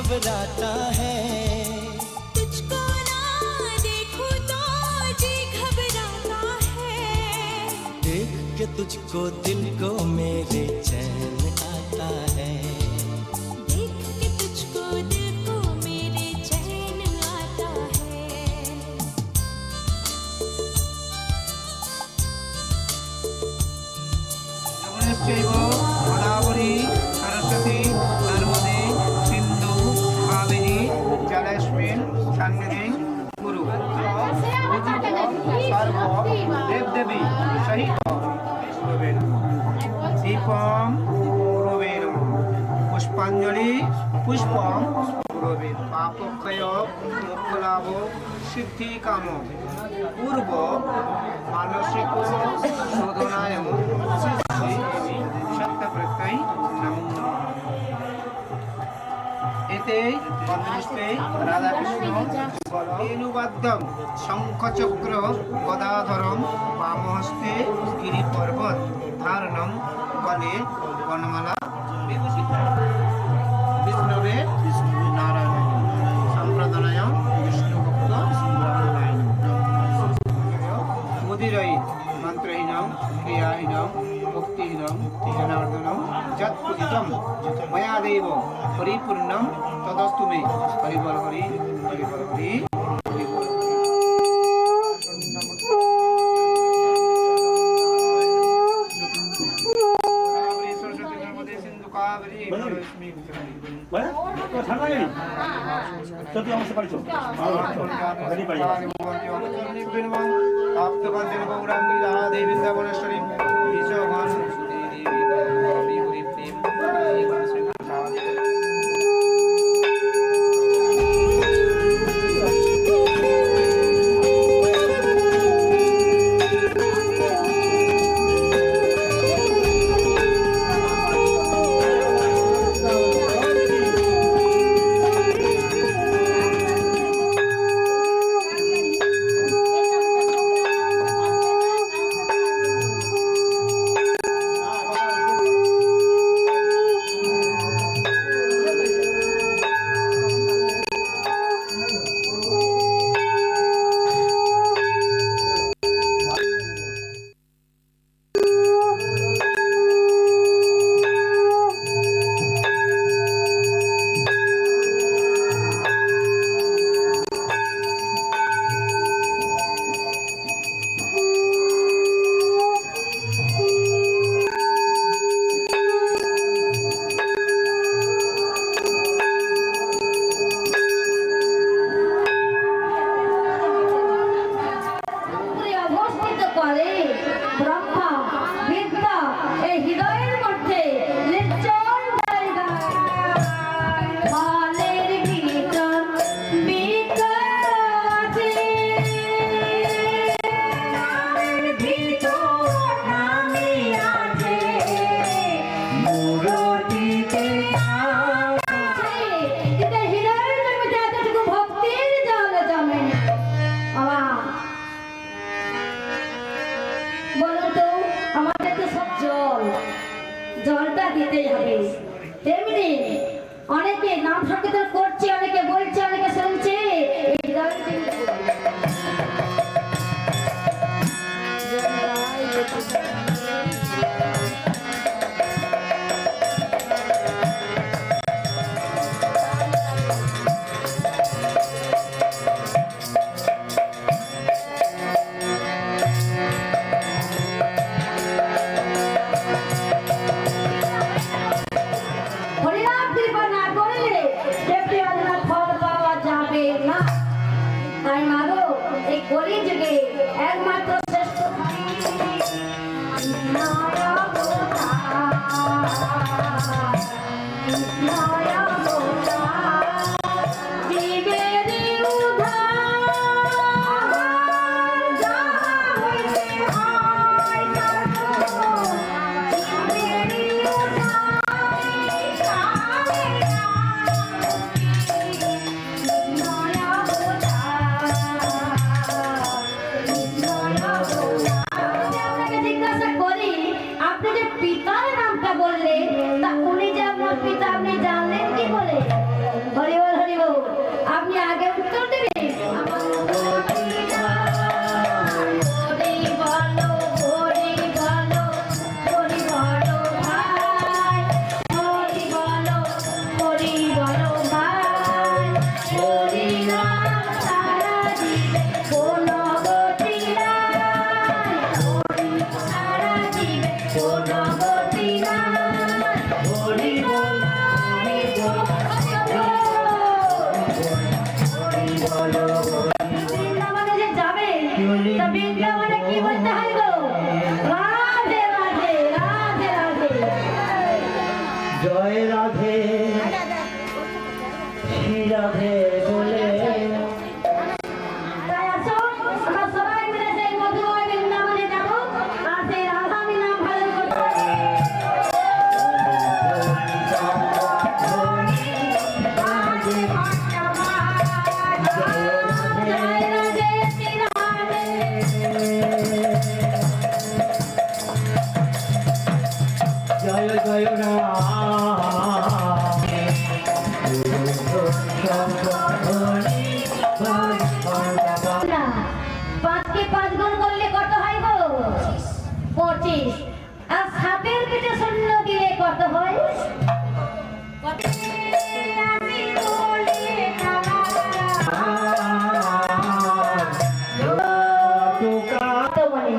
घबराता है। तुझको ना देखूं तो जी घबराता है। देख के तुझको दिल को मेरे चैन आता है। देख के तुझको दिल को मेरे चैन आता है। गोदावरी सरस्वती नर्मदे सिंधु कावेरी जलेस्मिन् सन्निधिं कुरु। सर्व देवदेवी सहित गुरुवे नमः। दीपं गुरुवे नमः। पुष्पांजलि पुष्पं गुरुवे। पापक्षय मोक्षलाभ सिद्धि काम पूर्व मानसिक शोधनाय सत्यप्रत्यय नमो। एते पद्मपुष्पे राधाकृष्ण वेणुवाद्यं शंखचक्र गदाधरं वामहस्ते गिरिपर्वत धारणं गले वनमाला विभूषितं। विष्णवे नारायण संप्रदाय विष्णुभक्त ब्रह्मणाय मुदिरयित मंत्रहीनं क्रियाहीनं भक्तिहीनं जनार्दनं यत्पूजितं मया देव परिपूर्णं तदस्तु मे। हरि बोल हरि हरि बोल हरि हरि बोल। सरस्वती नर्मदे सिंधु कावेरी জলটা দিতেই হবে। তেমনি অনেকে নাম সংকীর্তন করছে, অনেকে বলছে, অনেকে শুনছে। হরিনাম কৃপা না করলে কি বলতে হয় গো? রাধে রাধে রাধে রাধে। জয় রাধে শ্রী রাধে বলে তাই আসো আমরা সবাই মিলে সেই মধুময় বৃন্দাবনে যাবো আর সেই রাধামি নাম ভালো করতে হবে। জয় রাধে শ্রী রাধে। জয় জয় রাম না, 5 কে 5 গুণ করলে কত হয় গো? 25। আর 7-এর পেটে শূন্য দিলে কত হয়? আমি বলি কত বলে?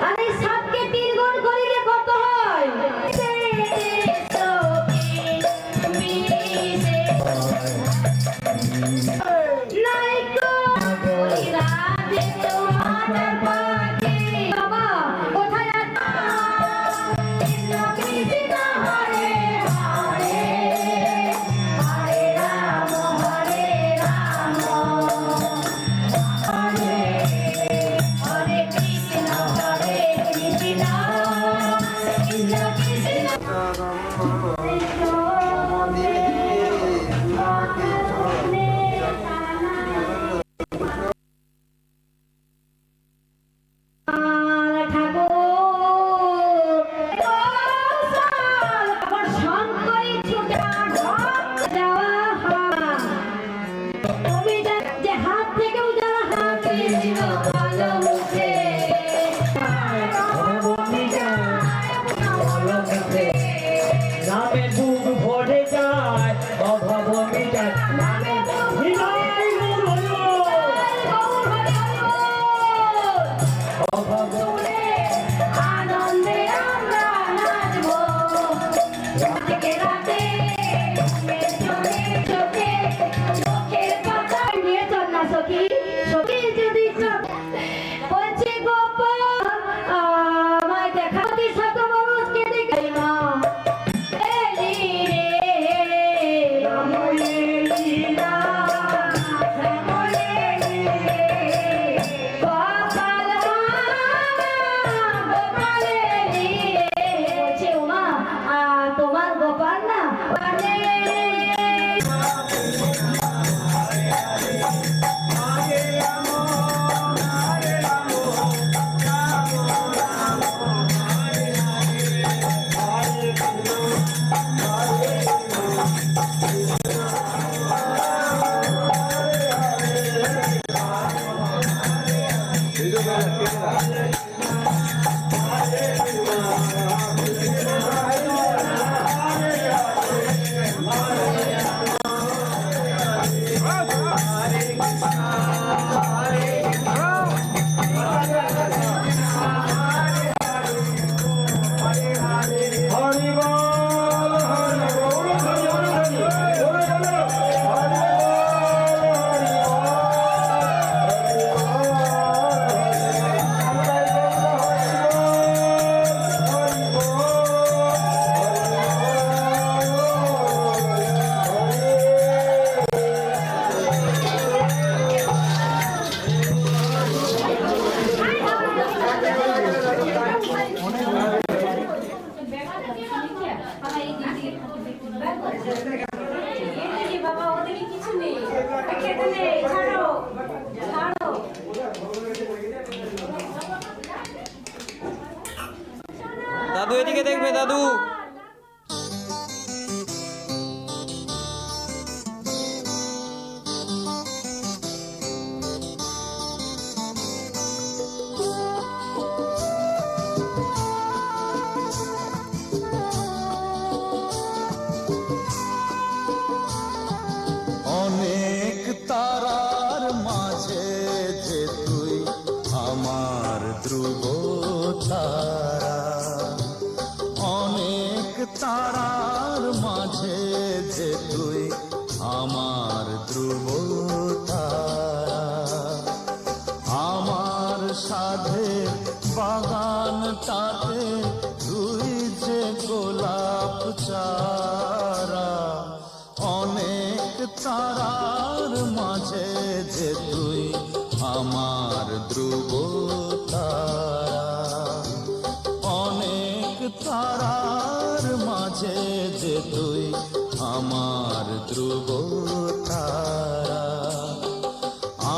আরে 7 কে 3 গুণ করিলে কত হয়? নাইকো রাধে তোমার পাখি বাবা কোথায় আছো? কৃষ্ণ হরে হরে হরে রাম হরে হরে কৃষ্ণ কৃষ্ণ কৃষ্ণ নামে বুক ভরে যায় অভাব মিটায় নামে হৃদয় অভাব আনন্দে আমরা নাচবো রাতে রাতে চোখে চোখের কথা নিয়ে চল না সখী সখী যদি বলছি গোপন আমায় দেখা কি শত মানুষকে দেখাই না এলি রে আমলে লীলা আমলে গোপাল গোপালে রে বলছে উমা তোমার গোপাল না মানে বাবা ওদিকে কিছু নেই খেতে নেই ছাড়ো ছাড়ো দাদু এদিকে দেখবে দাদু। অনেক তারার মাঝে যে তুই আমার ধ্রুব তারা, অনেক বাগানটাতে তুই যে গোলাপ চারা, অনেক তারার মাঝে যে তুই আমার ধ্রুব তারা, অনেক তারার মাঝে যে তুই আমার ধ্রুব তারা।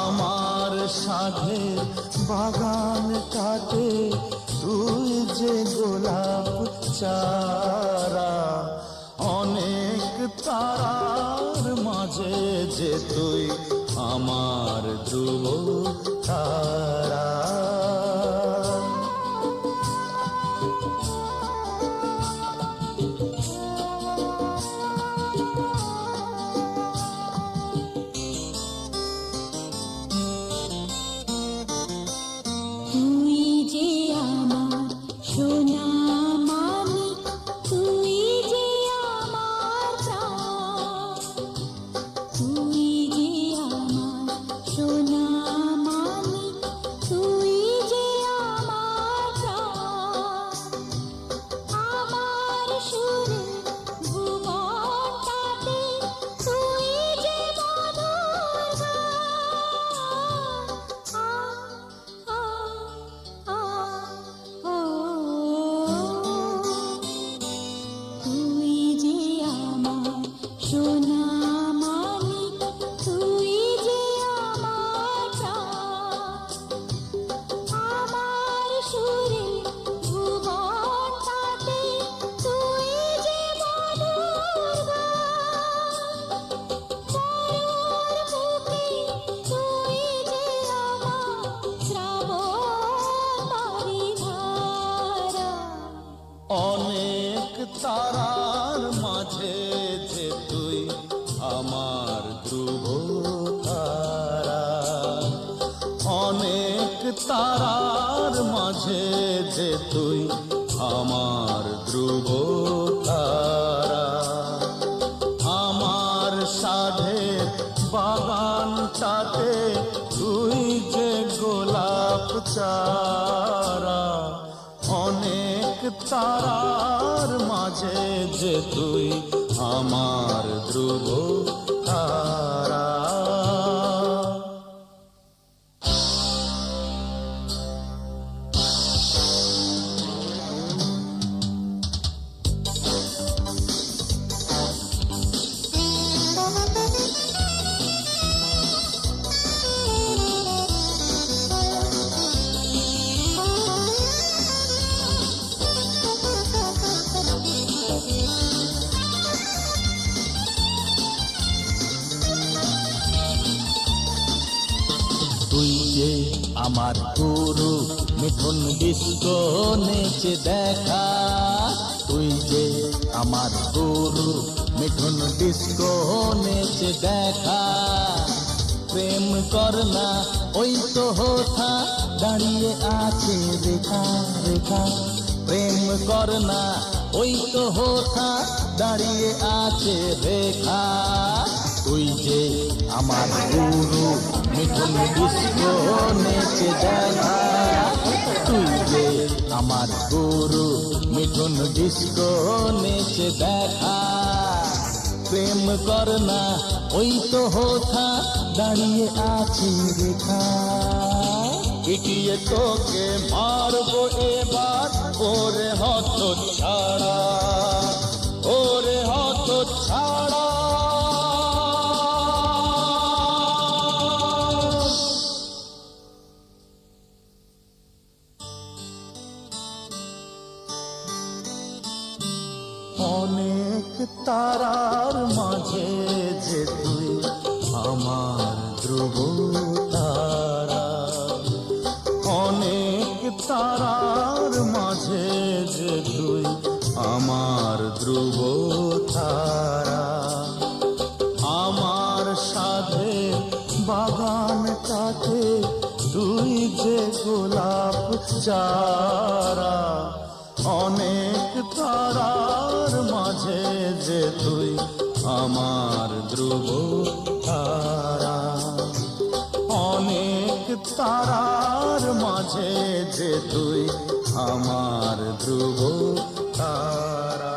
আমার সাধের বাগানটাতে তুই যে গোলাপ চারা, অনেক তারার মাঝে যে তুই আমার ধ্রুব তারা। তুই যে আমার সোনা মানিক, তুই যে আমার প্রাণ, তুই যে আমার সোনা মানিক, তুই যে আমার প্রাণ, আমার সুরে ভুবনটাতে তুই যে মধুর তুই যে আমার সোনা মানিক, তুই যে আমার প্রাণ, আমার সুরে ভুবনটাতে তুই যে মধুর মরুর বুকে তুই যে আমার শ্রাবণ বারিধারা। অনেক তারার মাঝে যে তুই আমার ধ্রুব তারা, অনেক তারার মাঝে যে তুই আমার ধ্রুব তারা। আমার সাধের বাগানটাতে তুই যে গোলাপ চারা, অনেক তারার মাঝে যে তুই আমার ধ্রুব তারা। তুই যে আমার গুরু মিঠুন ডিস্কো নেচে দেখা, তুই যে আমার গুরু মিঠুন ডিস্কো নেচে দেখা। প্রেম করনা ওই তো হোথা দাঁড়িয়ে আছে রেখা রেখা, প্রেম করনা ওই তো হোথা দাঁড়িয়ে আছে রেখা। তুই যে আমার গুরু মিঠুন ডিস্কো নেচে দেখা, তুই যে আমার গুরু মিঠুন ডিস্কো নেচে দেখা। প্রেম করনা ওই তো হোথা দাঁড়িয়ে আছি রেখা। পিটিয়ে তোকে মারবো এবার ওরে হত ছাড়া, ওরে হত ছাড়া। অনেক তারার মাঝে যে তুই আমার ধ্রুব তারা, অনেক তারার মাঝে যে তুই আমার ধ্রুব তারা। আমার সাধে বাগানটাতে তুই যে গোলাপ চারা, অনেক তারার মাঝে যে তুই আমার ধ্রুব তারা। অনেক তারার মাঝে যে তুই আমার ধ্রুব তারা।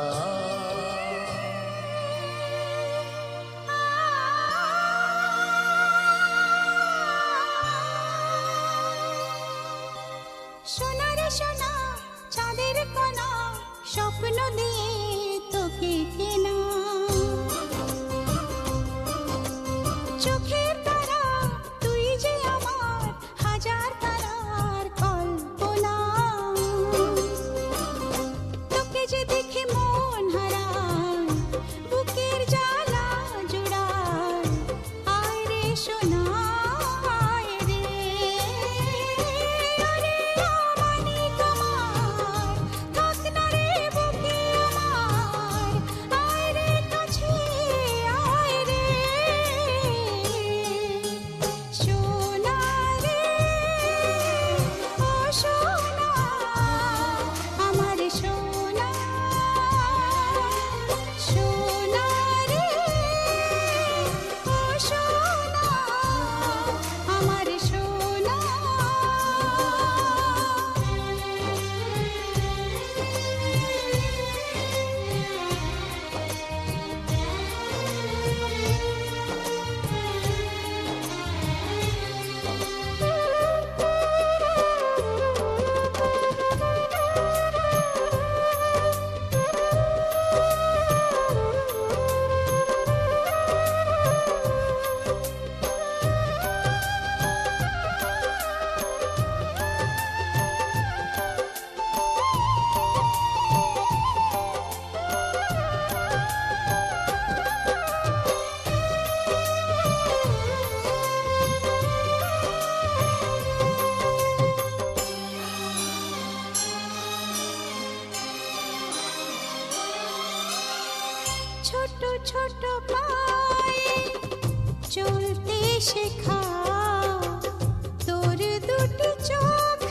সোনা রে সোনা চাঁদের কোনা স্বপ্ন দিয়ে তোকে কেনা চোখের তারা তুই যে আমার হাজার তারার কল্পনা তোকে যে দেখে মন হারায় বুকের জ্বালা জুড়ায় আয় রে সোনা আয় রে আরে আমানি তোমার থাক না রে বুকে আমার আয় রে কাছে আয় রে সোনা রে ও সোনা আমার সোনা সোনা রে ও সোনা আমার সোনা। ছোট ছোট পায়ে চলতে শেখা তোর দুটি চোখ